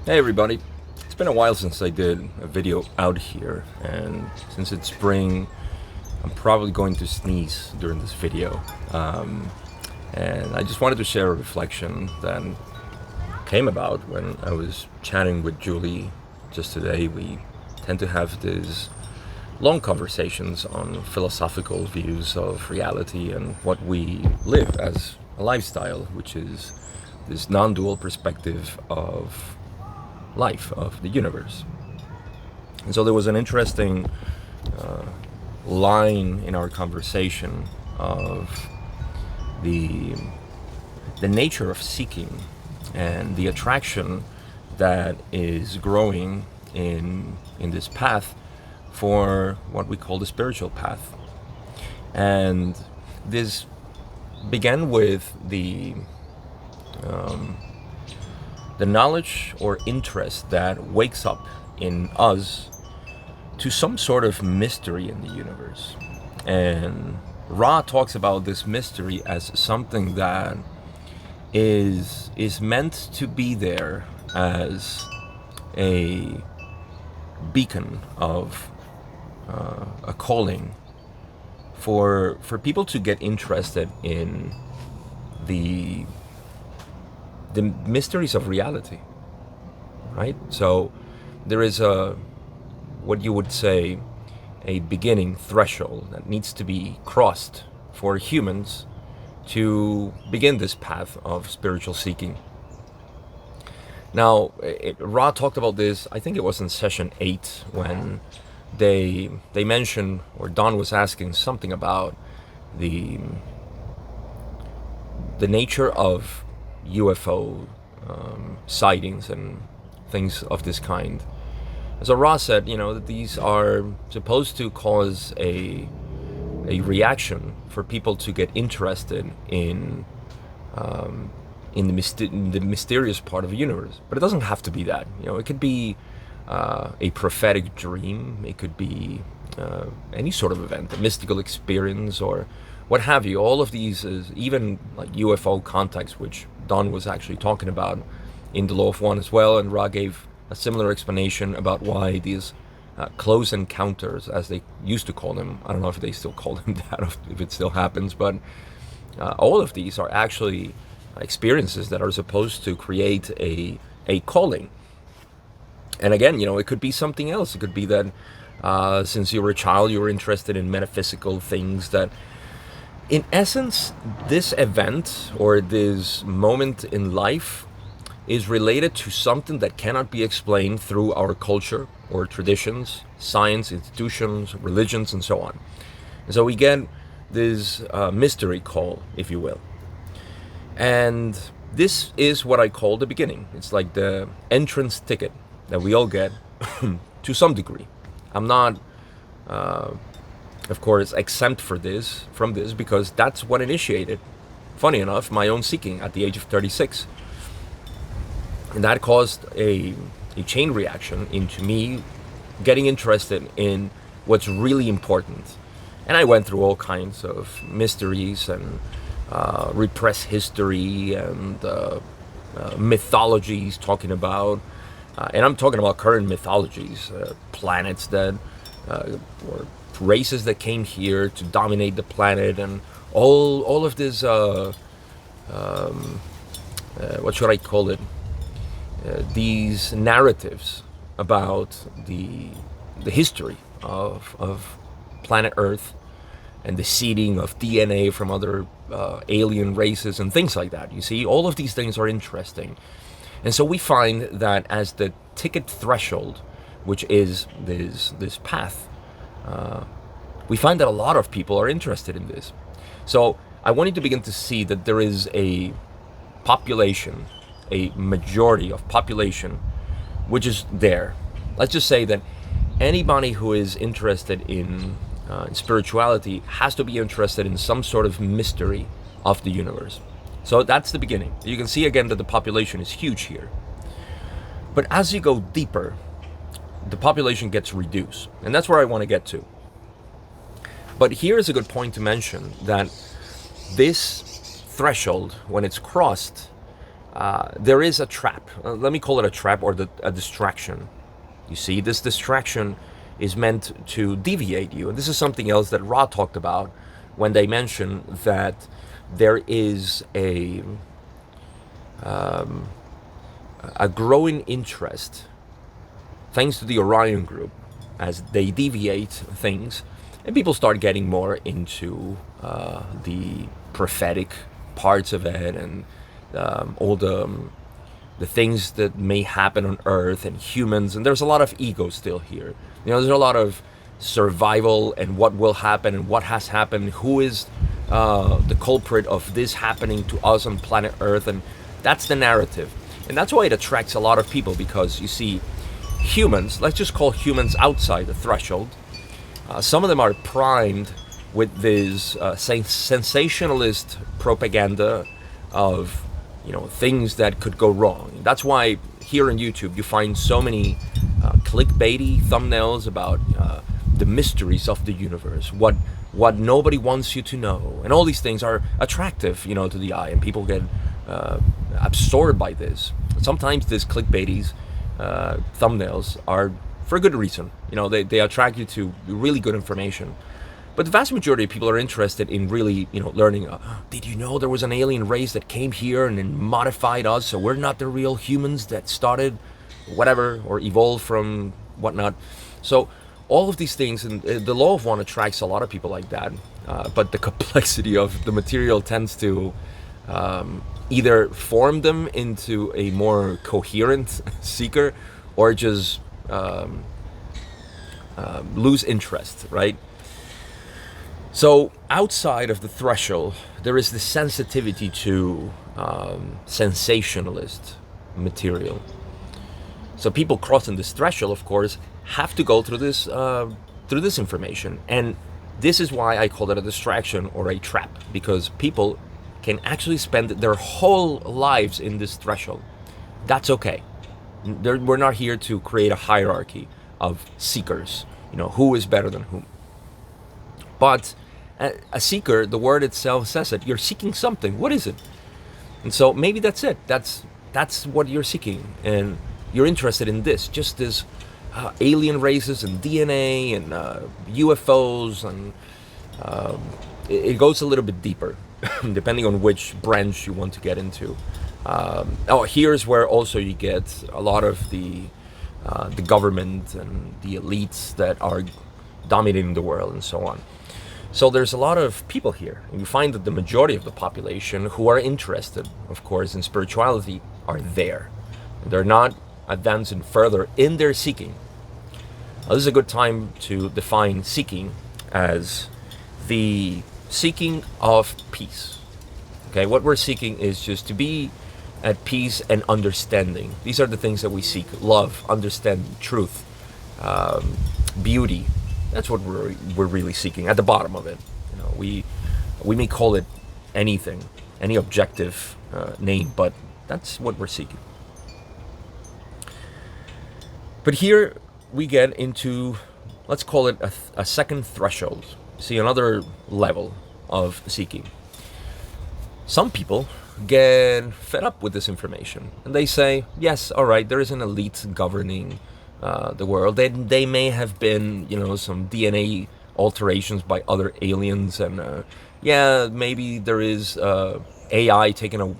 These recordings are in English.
Hey everybody, it's been a while since I did a video out here, and since it's spring, I'm probably going to sneeze during this video. And I just wanted to share a reflection that came about when I was chatting with Julie just today. We tend to have these long conversations on philosophical views of reality and what we live as a lifestyle, which is this non-dual perspective of life, of the universe. And so there was an interesting line in our conversation of the the nature of seeking and the attraction that is growing in this path for what we call the spiritual path. And this began with the knowledge or interest that wakes up in us to some sort of mystery in the universe. And Ra talks about this mystery as something that is meant to be there as a beacon of a calling for people to get interested in the the mysteries of reality, right? So there is a, what you would say, a beginning threshold that needs to be crossed for humans to begin this path of spiritual seeking. Now, Ra talked about this, I think it was in session 8, when they mentioned, or Don was asking something about the nature of UFO sightings and things of this kind. As Ra said, that these are supposed to cause a reaction for people to get interested in the mysterious part of the universe. But it doesn't have to be that. It could be a prophetic dream. It could be any sort of event, a mystical experience, or what have you. All of these is even like UFO contacts, which Don was actually talking about in the Law of One as well, and Ra gave a similar explanation about why these close encounters, as they used to call them, I don't know if they still call them that, if it still happens, but all of these are actually experiences that are supposed to create a calling. And again, it could be something else. It could be that since you were a child, you were interested in metaphysical things that, in essence, this event or this moment in life is related to something that cannot be explained through our culture or traditions, science, institutions, religions, and so on. And so we get this mystery call, if you will. And this is what I call the beginning. It's like the entrance ticket that we all get to some degree. I'm not of course, exempt from this, because that's what initiated, funny enough, my own seeking at the age of 36. And that caused a chain reaction into me getting interested in what's really important. And I went through all kinds of mysteries and repressed history and mythologies, talking about, and I'm talking about current mythologies, planets that, or races that came here to dominate the planet, and all of this what should I call it, these narratives about the history of planet Earth and the seeding of DNA from other alien races and things like that. You see, all of these things are interesting. And so we find that as the ticket threshold, which is this path, we find that a lot of people are interested in this. So I want you to begin to see that there is a population, a majority of population, which is there. Let's just say that anybody who is interested in spirituality has to be interested in some sort of mystery of the universe. So that's the beginning. You can see again that the population is huge here. But as you go deeper, the population gets reduced. And that's where I want to get to. But here is a good point to mention that this threshold, when it's crossed, there is a trap. Let me call it a trap, or a distraction. You see, this distraction is meant to deviate you. And this is something else that Ra talked about when they mentioned that there is a growing interest, thanks to the Orion group, as they deviate things, and people start getting more into the prophetic parts of it, and all the things that may happen on Earth and humans. And there's a lot of ego still here. There's a lot of survival and what will happen and what has happened. Who is the culprit of this happening to us on planet Earth? And that's the narrative. And that's why it attracts a lot of people, because you see humans, let's just call humans outside the threshold. Some of them are primed with this sensationalist propaganda of things that could go wrong. That's why here on YouTube you find so many clickbaity thumbnails about the mysteries of the universe, what nobody wants you to know, and all these things are attractive, to the eye, and people get absorbed by this. Sometimes these clickbaity thumbnails are for a good reason. They attract you to really good information. But the vast majority of people are interested in really, learning. Did you know there was an alien race that came here and then modified us, so we're not the real humans that started whatever or evolved from whatnot? So all of these things, and the law of one attracts a lot of people like that. But the complexity of the material tends to either form them into a more coherent seeker, or just lose interest, right? So outside of the threshold, there is this sensitivity to sensationalist material. So people crossing this threshold, of course, have to go through this information, and this is why I call it a distraction or a trap, because people can actually spend their whole lives in this threshold. That's okay. We're not here to create a hierarchy of seekers. Who is better than whom. But a seeker, the word itself says it. You're seeking something. What is it? And so maybe that's it. That's what you're seeking, and you're interested in this. Just this alien races and DNA and UFOs, and it goes a little bit deeper, depending on which branch you want to get into. Here's where also you get a lot of the government and the elites that are dominating the world and so on. So there's a lot of people here, and you find that the majority of the population who are interested, of course, in spirituality are there. They're not advancing further in their seeking. Now, this is a good time to define seeking as the seeking of peace. Okay, what we're seeking is just to be at peace and understanding. These are the things that we seek: love, understanding, truth, beauty. That's what we're really seeking at the bottom of it. We may call it anything, any objective name, but that's what we're seeking. But here we get into, let's call it a second threshold. See, another level of seeking. Some people get fed up with this information, and they say, yes, all right, there is an elite governing the world. They may have been, some DNA alterations by other aliens, and maybe there is AI taking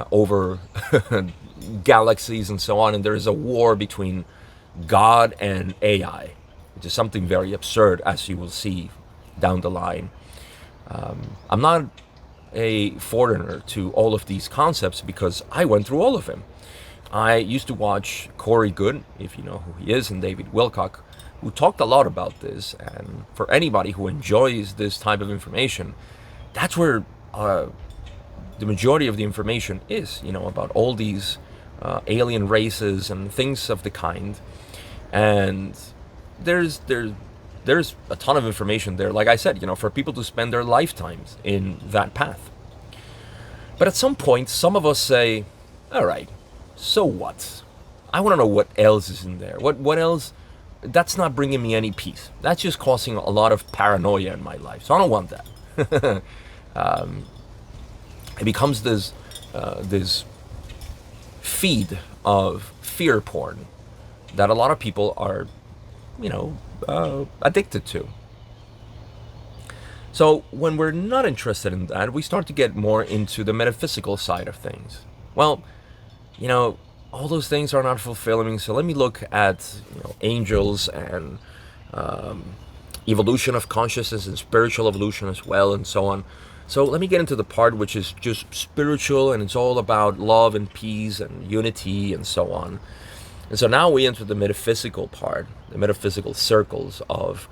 over galaxies and so on, and there is a war between God and AI, which is something very absurd, as you will see down the line. I'm not a foreigner to all of these concepts, because I went through all of them. I used to watch Corey Goode, if you know who he is, and David Wilcock, who talked a lot about this. And for anybody who enjoys this type of information, that's where the majority of the information is, about all these alien races and things of the kind. And there's a ton of information there, like I said, for people to spend their lifetimes in that path. But at some point, some of us say, all right, so what? I want to know what else is in there. What else? That's not bringing me any peace. That's just causing a lot of paranoia in my life. So I don't want that. It becomes this feed of fear porn that a lot of people are, addicted to. So when we're not interested in that, we start to get more into the metaphysical side of things. Well, all those things are not fulfilling. So let me look at angels and evolution of consciousness and spiritual evolution as well, and so on. So let me get into the part which is just spiritual, and it's all about love and peace and unity and so on. And so now we enter the metaphysical part, the metaphysical circles of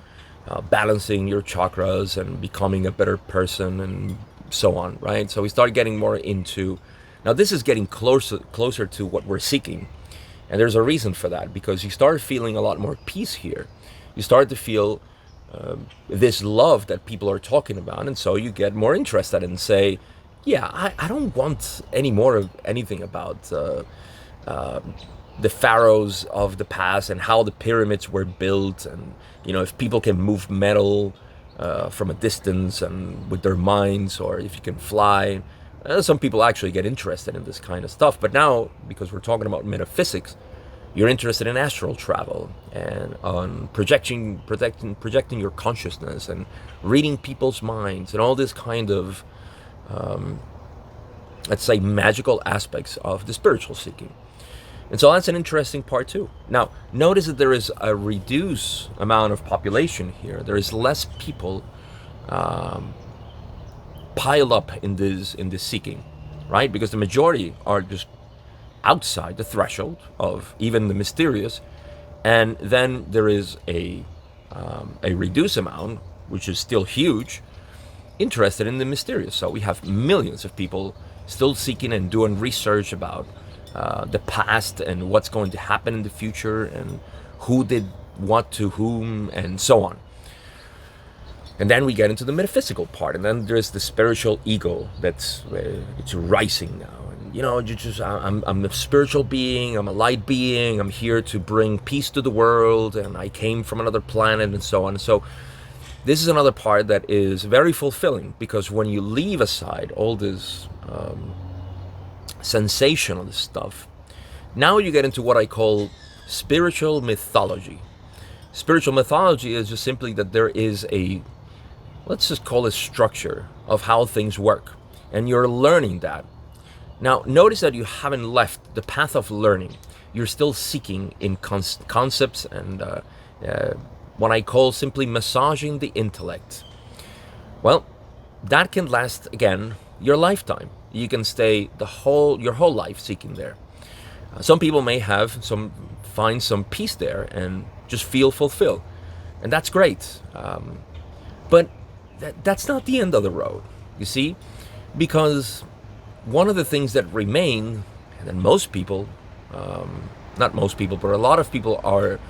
balancing your chakras and becoming a better person and so on, right? So we start getting more into, now this is getting closer to what we're seeking. And there's a reason for that, because you start feeling a lot more peace here. You start to feel this love that people are talking about, and so you get more interested and say, yeah, I don't want any more of anything about the pharaohs of the past and how the pyramids were built, and if people can move metal from a distance and with their minds, or if you can fly. Some people actually get interested in this kind of stuff, but now, because we're talking about metaphysics, you're interested in astral travel and on projecting your consciousness and reading people's minds and all this kind of, let's say, magical aspects of the spiritual seeking. And so that's an interesting part too. Now, notice that there is a reduced amount of population here. There is less people piled up in this seeking, right? Because the majority are just outside the threshold of even the mysterious, and then there is a reduced amount, which is still huge, interested in the mysterious. So we have millions of people still seeking and doing research about the past and what's going to happen in the future and who did what to whom and so on. And then we get into the metaphysical part, and then there's the spiritual ego that's it's rising now. And I'm a spiritual being, I'm a light being, I'm here to bring peace to the world, and I came from another planet and so on. So this is another part that is very fulfilling, because when you leave aside all this sensational stuff, now you get into what I call spiritual mythology. Spiritual mythology is just simply that there is a, let's just call it, structure of how things work, and you're learning that. Now, notice that you haven't left the path of learning. You're still seeking in concepts and what I call simply massaging the intellect. Well, that can last, again, your lifetime. You can stay your whole life seeking there. Some people may find some peace there and just feel fulfilled, and that's great. But that's not the end of the road, you see, because one of the things that remain, and then most people, not most people, but a lot of people are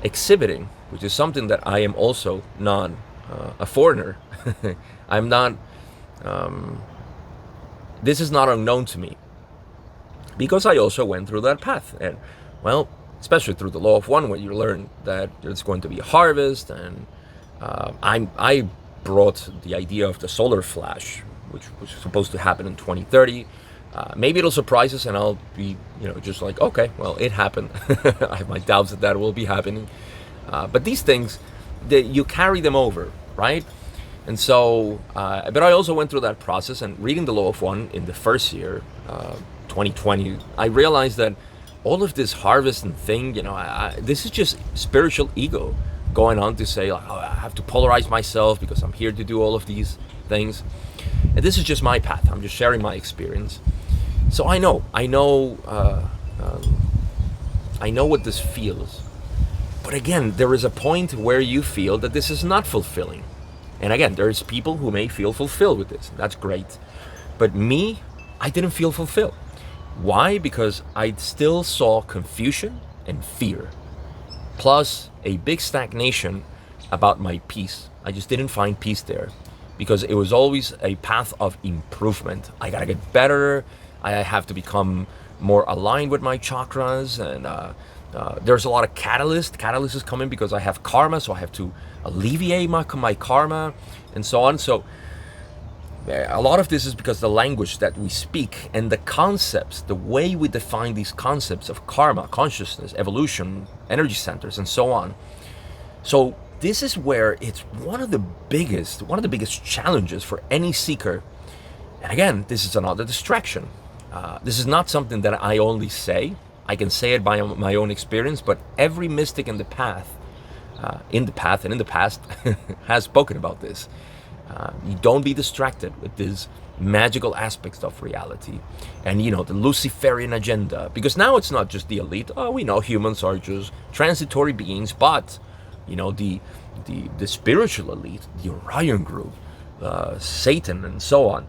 exhibiting, which is something that I am also not a foreigner. I'm not, this is not unknown to me, because I also went through that path. And, well, especially through the law of one, where you learn that there's going to be a harvest, and I brought the idea of the solar flash, which was supposed to happen in 2030. Maybe it'll surprise us, and I'll be, just like, okay, well, it happened. I have my doubts that will be happening. But these things, you carry them over, right? And so, but I also went through that process, and reading the law of one in the first year, 2020, I realized that all of this harvest and thing, this is just spiritual ego going on to say, like, oh, I have to polarize myself because I'm here to do all of these things. And this is just my path. I'm just sharing my experience. So I know what this feels. But again, there is a point where you feel that this is not fulfilling. And again, there's people who may feel fulfilled with this. That's great. But me, I didn't feel fulfilled. Why? Because I still saw confusion and fear, plus a big stagnation about my peace. I just didn't find peace there, because it was always a path of improvement. I gotta get better. I have to become more aligned with my chakras, and there's a lot of catalyst. Catalyst is coming because I have karma, so I have to alleviate my karma, and so on. So A lot of this is because the language that we speak and the concepts, the way we define these concepts of karma, consciousness, evolution, energy centers, and so on. So this is where it's one of the biggest challenges for any seeker. And again, this is another distraction. This is not something that I only say. I can say it by my own experience, but every mystic in the path, and in the past, has spoken about this. You don't be distracted with these magical aspects of reality and the Luciferian agenda, because now it's not just the elite. Oh, we know humans are just transitory beings, but the spiritual elite, the Orion group, Satan, and so on,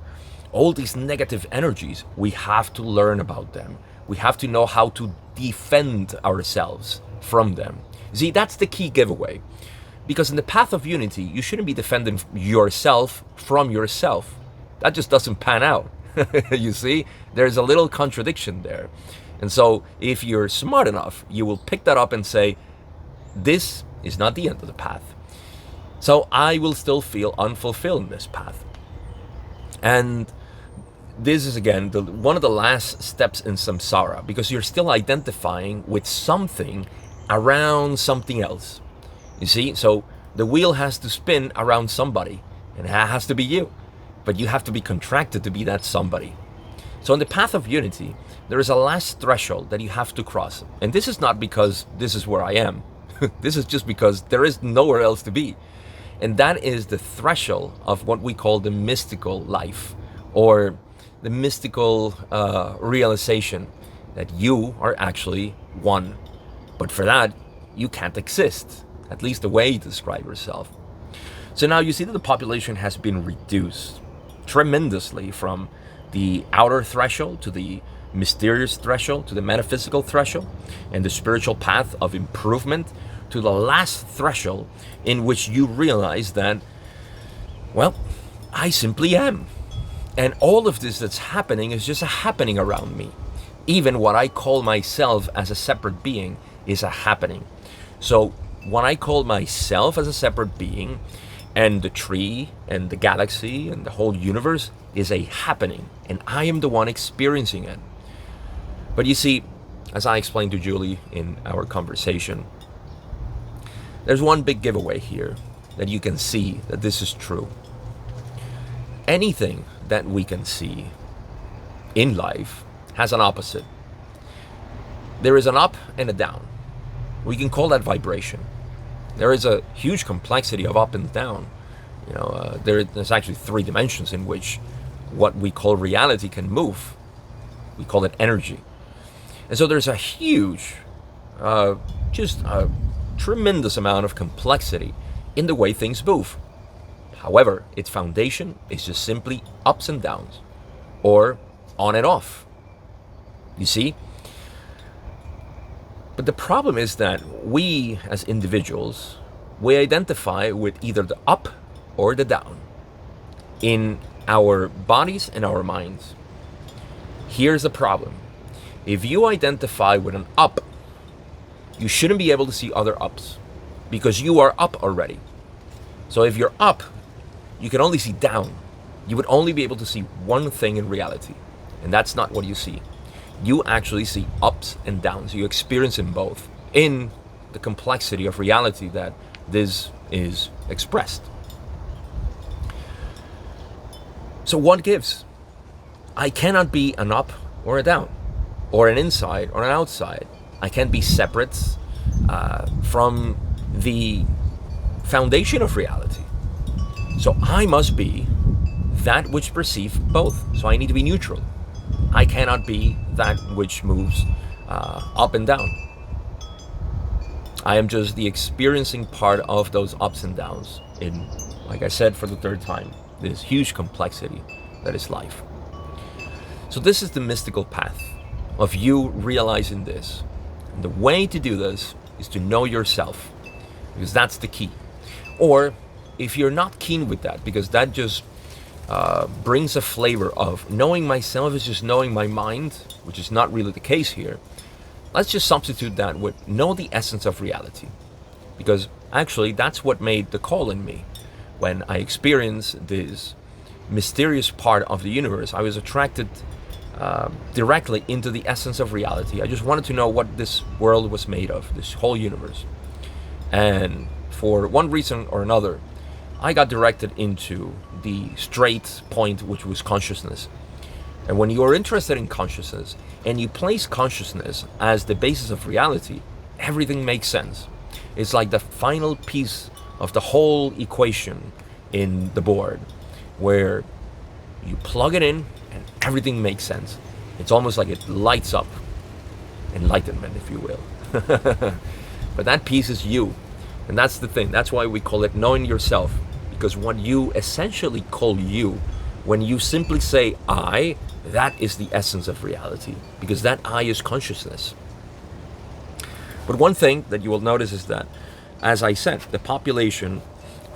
all these negative energies, we have to learn about them. We have to know how to defend ourselves from them. See, that's the key giveaway. Because in the path of unity, you shouldn't be defending yourself from yourself. That just doesn't pan out. You see, there's a little contradiction there. And so if you're smart enough, you will pick that up and say, this is not the end of the path. So I will still feel unfulfilled in this path. And this is, again, one of the last steps in samsara, because you're still identifying with something around something else. You see, so the wheel has to spin around somebody, and it has to be you. But you have to be contracted to be that somebody. So in the path of unity, there is a last threshold that you have to cross. And this is not because this is where I am. This is just because there is nowhere else to be. And that is the threshold of what we call the mystical life, or the mystical realization that you are actually one. But for that, you can't exist. At least the way you describe yourself. So now you see that the population has been reduced tremendously from the outer threshold to the mysterious threshold to the metaphysical threshold and the spiritual path of improvement to the last threshold in which you realize that, well, I simply am. And all of this that's happening is just a happening around me. Even what I call myself as a separate being is a happening. So when I call myself as a separate being, and the tree and the galaxy and the whole universe is a happening, and I am the one experiencing it. But you see, as I explained to Julie in our conversation, there's one big giveaway here that you can see that this is true. Anything that we can see in life has an opposite. There is an up and a down. We can call that vibration. There is a huge complexity of up and down. There's actually 3 dimensions in which what we call reality can move. We call it energy. And so there's a huge, just a tremendous amount of complexity in the way things move. However, its foundation is just simply ups and downs, or on and off. You see? But the problem is that we, as individuals, we identify with either the up or the down in our bodies and our minds. Here's the problem. If you identify with an up, you shouldn't be able to see other ups because you are up already. So if you're up, you can only see down. You would only be able to see one thing in reality, and that's not what you see. You actually see ups and downs. You experience them both in the complexity of reality that this is expressed. So what gives? I cannot be an up or a down, or an inside or an outside. I can't be separate from the foundation of reality. So I must be that which perceives both. So I need to be neutral. I cannot be that which moves up and down. I am just the experiencing part of those ups and downs in, like I said for the 3rd time, this huge complexity that is life. So this is the mystical path of you realizing this. And the way to do this is to know yourself, because that's the key. Or if you're not keen with that, because that just brings a flavor of knowing myself is just knowing my mind, which is not really the case here. Let's just substitute that with know the essence of reality, because actually that's what made the call in me when I experienced this mysterious part of the universe. I was attracted directly into the essence of reality. I just wanted to know what this world was made of, this whole universe. And for one reason or another, I got directed into the straight point, which was consciousness. And when you are interested in consciousness and you place consciousness as the basis of reality, everything makes sense. It's like the final piece of the whole equation in the board, where you plug it in and everything makes sense. It's almost like it lights up. Enlightenment, if you will. But that piece is you. And that's the thing. That's why we call it knowing yourself. Because what you essentially call you, when you simply say I, that is the essence of reality. Because that I is consciousness. But one thing that you will notice is that, as I said, the population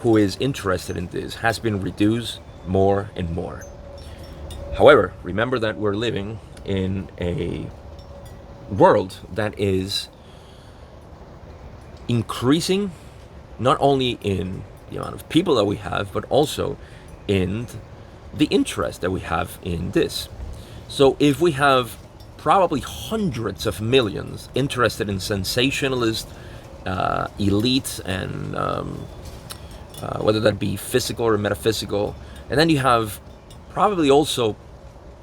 who is interested in this has been reduced more and more. However, remember that we're living in a world that is increasing, not only in the amount of people that we have, but also in the interest that we have in this. So if we have probably hundreds of millions interested in sensationalist elite, and whether that be physical or metaphysical, and then you have probably also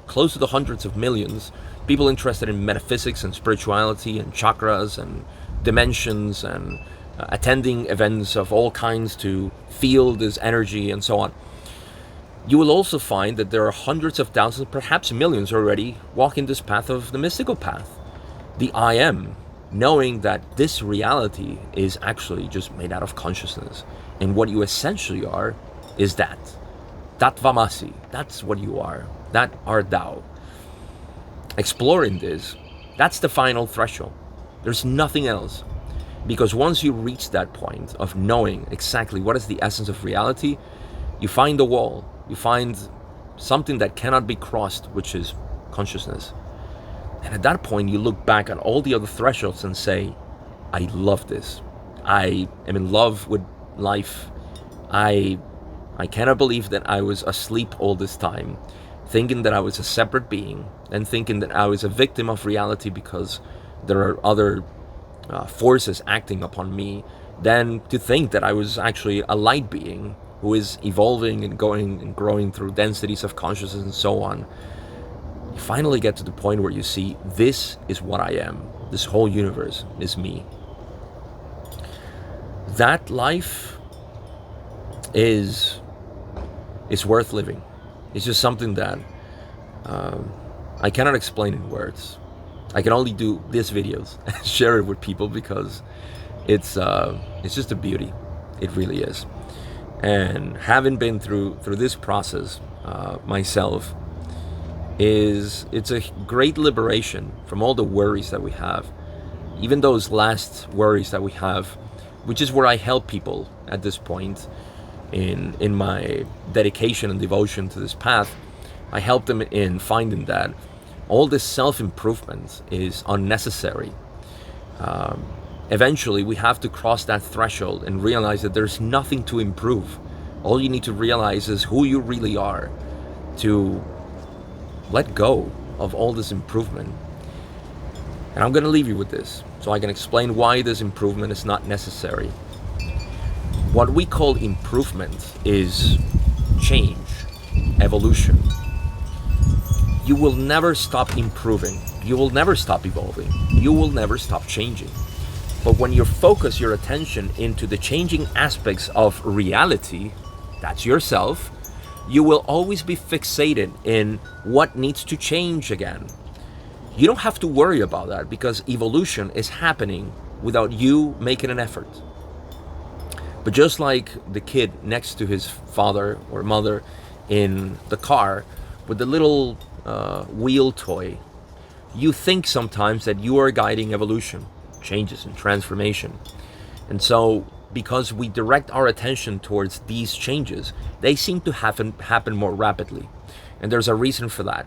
close to the hundreds of millions people interested in metaphysics and spirituality and chakras and dimensions and attending events of all kinds to feel this energy and so on. You will also find that there are hundreds of thousands, perhaps millions already, walking this path of the mystical path. The I am, knowing that this reality is actually just made out of consciousness. And what you essentially are is that. Tattvamasi, that's what you are. That art thou. Exploring this, that's the final threshold. There's nothing else. Because once you reach that point of knowing exactly what is the essence of reality, you find the wall. You find something that cannot be crossed, which is consciousness. And at that point, you look back at all the other thresholds and say, I love this. I am in love with life. I cannot believe that I was asleep all this time, thinking that I was a separate being, and thinking that I was a victim of reality because there are other forces acting upon me, than to think that I was actually a light being who is evolving and going and growing through densities of consciousness and so on. You finally get to the point where you see, this is what I am. This whole universe is me. That life is worth living. It's just something that I cannot explain in words. I can only do these videos and share it with people because it's just a beauty. It really is. And having been through this process myself, it's a great liberation from all the worries that we have. Even those last worries that we have, which is where I help people at this point in my dedication and devotion to this path. I help them in finding that all this self-improvement is unnecessary. Eventually, we have to cross that threshold and realize that there's nothing to improve. All you need to realize is who you really are, to let go of all this improvement. And I'm going to leave you with this, so I can explain why this improvement is not necessary. What we call improvement is change, evolution. You will never stop improving. You will never stop evolving. You will never stop changing. But when you focus your attention into the changing aspects of reality, that's yourself, you will always be fixated in what needs to change again. You don't have to worry about that because evolution is happening without you making an effort. But just like the kid next to his father or mother in the car with the little wheel toy, you think sometimes that you are guiding evolution, changes and transformation. And so because we direct our attention towards these changes, they seem to happen more rapidly. And there's a reason for that.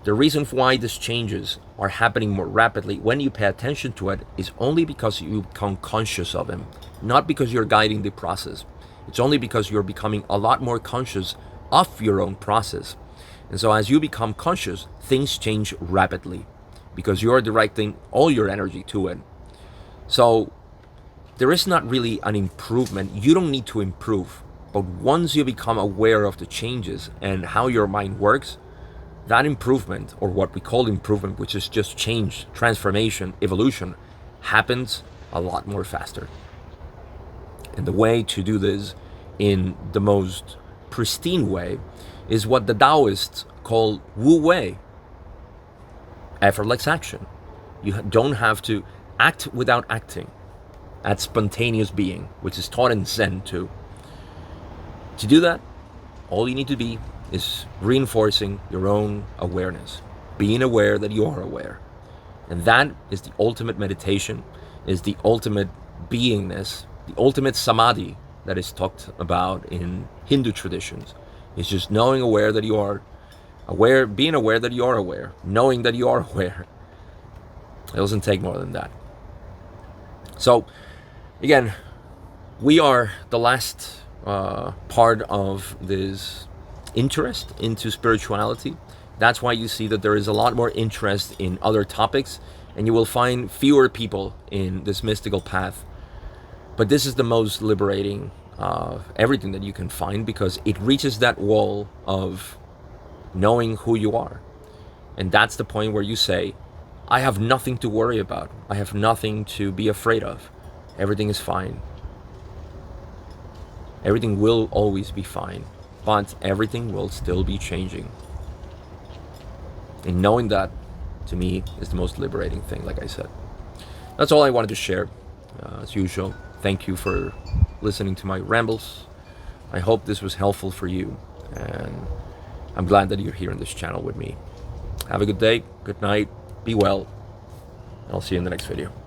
The reason why these changes are happening more rapidly when you pay attention to it is only because you become conscious of them, not because you're guiding the process. It's only because you're becoming a lot more conscious of your own process. And so as you become conscious, things change rapidly because you're directing all your energy to it. So there is not really an improvement. You don't need to improve. But once you become aware of the changes and how your mind works, that improvement, or what we call improvement, which is just change, transformation, evolution, happens a lot more faster. And the way to do this in the most pristine way is what the Taoists call Wu Wei, effortless action. You don't have to act without acting. That's spontaneous being, which is taught in Zen too. To do that, all you need to be is reinforcing your own awareness, being aware that you are aware. And that is the ultimate meditation, is the ultimate beingness, the ultimate samadhi that is talked about in Hindu traditions. It's just knowing aware that you are aware, being aware that you are aware, knowing that you are aware. It doesn't take more than that. So, again, we are the last part of this interest into spirituality. That's why you see that there is a lot more interest in other topics, and you will find fewer people in this mystical path. But this is the most liberating everything that you can find, because it reaches that wall of knowing who you are. And that's the point where you say, I have nothing to worry about. I have nothing to be afraid of. Everything is fine. Everything will always be fine, but everything will still be changing. And knowing that, to me, is the most liberating thing, like I said. That's all I wanted to share. As usual, thank you for listening to my rambles. I hope this was helpful for you, and I'm glad that you're here on this channel with me. Have a good day, good night, be well, and I'll see you in the next video.